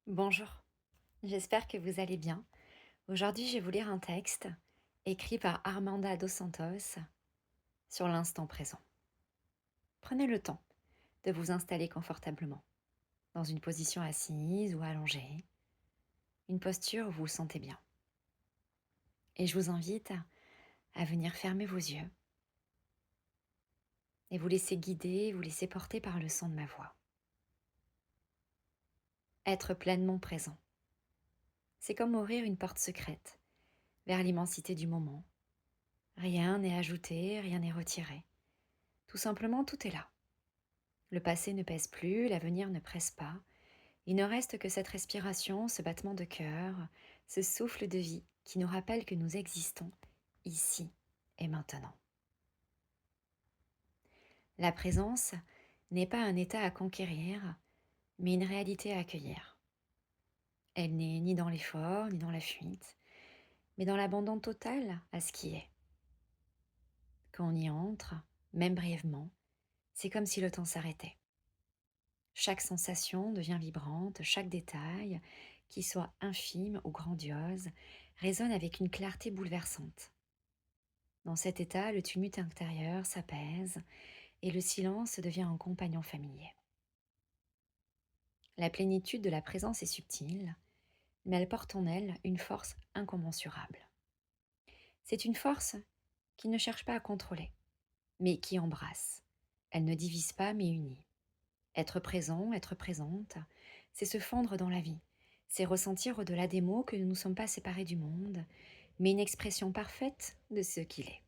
Bonjour, j'espère que vous allez bien. Aujourd'hui, je vais vous lire un texte écrit par Armanda Dos Santos sur l'instant présent. Prenez le temps de vous installer confortablement, dans une position assise ou allongée, une posture où vous vous sentez bien. Et je vous invite à venir fermer vos yeux et vous laisser guider, vous laisser porter par le son de ma voix. Être pleinement présent, c'est comme ouvrir une porte secrète vers l'immensité du moment. Rien n'est ajouté, rien n'est retiré. Tout simplement, tout est là. Le passé ne pèse plus, l'avenir ne presse pas. Il ne reste que cette respiration, ce battement de cœur, ce souffle de vie qui nous rappelle que nous existons ici et maintenant. La présence n'est pas un état à conquérir, mais une réalité à accueillir. Elle n'est ni dans l'effort, ni dans la fuite, mais dans l'abandon total à ce qui est. Quand on y entre, même brièvement, c'est comme si le temps s'arrêtait. Chaque sensation devient vibrante, chaque détail, qu'il soit infime ou grandiose, résonne avec une clarté bouleversante. Dans cet état, le tumulte intérieur s'apaise et le silence devient un compagnon familier. La plénitude de la présence est subtile, mais elle porte en elle une force incommensurable. C'est une force qui ne cherche pas à contrôler, mais qui embrasse. Elle ne divise pas, mais unit. Être présent, être présente, c'est se fondre dans la vie. C'est ressentir au-delà des mots que nous ne sommes pas séparés du monde, mais une expression parfaite de ce qu'il est.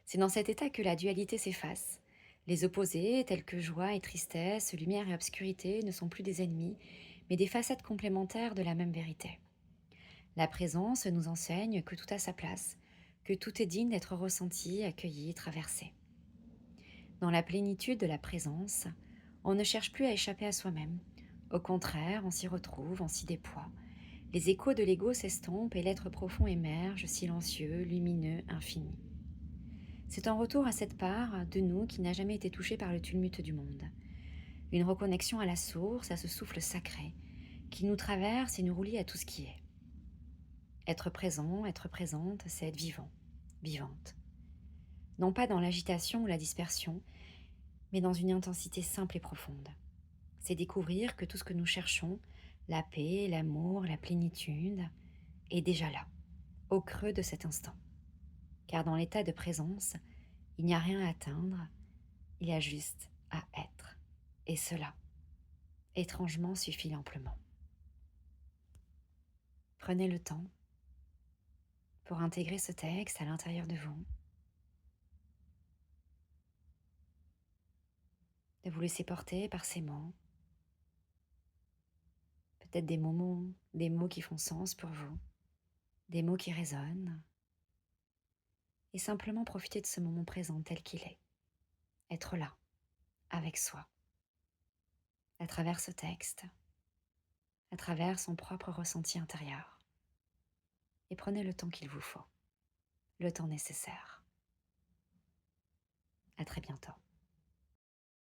C'est dans cet état que la dualité s'efface. Les opposés, tels que joie et tristesse, lumière et obscurité, ne sont plus des ennemis, mais des facettes complémentaires de la même vérité. La présence nous enseigne que tout a sa place, que tout est digne d'être ressenti, accueilli, traversé. Dans la plénitude de la présence, on ne cherche plus à échapper à soi-même. Au contraire, on s'y retrouve, on s'y déploie. Les échos de l'ego s'estompent et l'être profond émerge, silencieux, lumineux, infini. C'est un retour à cette part de nous qui n'a jamais été touchée par le tumulte du monde. Une reconnexion à la source, à ce souffle sacré, qui nous traverse et nous relie à tout ce qui est. Être présent, être présente, c'est être vivant, vivante. Non pas dans l'agitation ou la dispersion, mais dans une intensité simple et profonde. C'est découvrir que tout ce que nous cherchons, la paix, l'amour, la plénitude, est déjà là, au creux de cet instant. Car dans l'état de présence, il n'y a rien à atteindre, il y a juste à être. Et cela, étrangement, suffit amplement. Prenez le temps pour intégrer ce texte à l'intérieur de vous, de vous laisser porter par ces mots, peut-être des mots qui font sens pour vous, des mots qui résonnent, et simplement profiter de ce moment présent tel qu'il est. Être là, avec soi, à travers ce texte, à travers son propre ressenti intérieur. Et prenez le temps qu'il vous faut, le temps nécessaire. À très bientôt.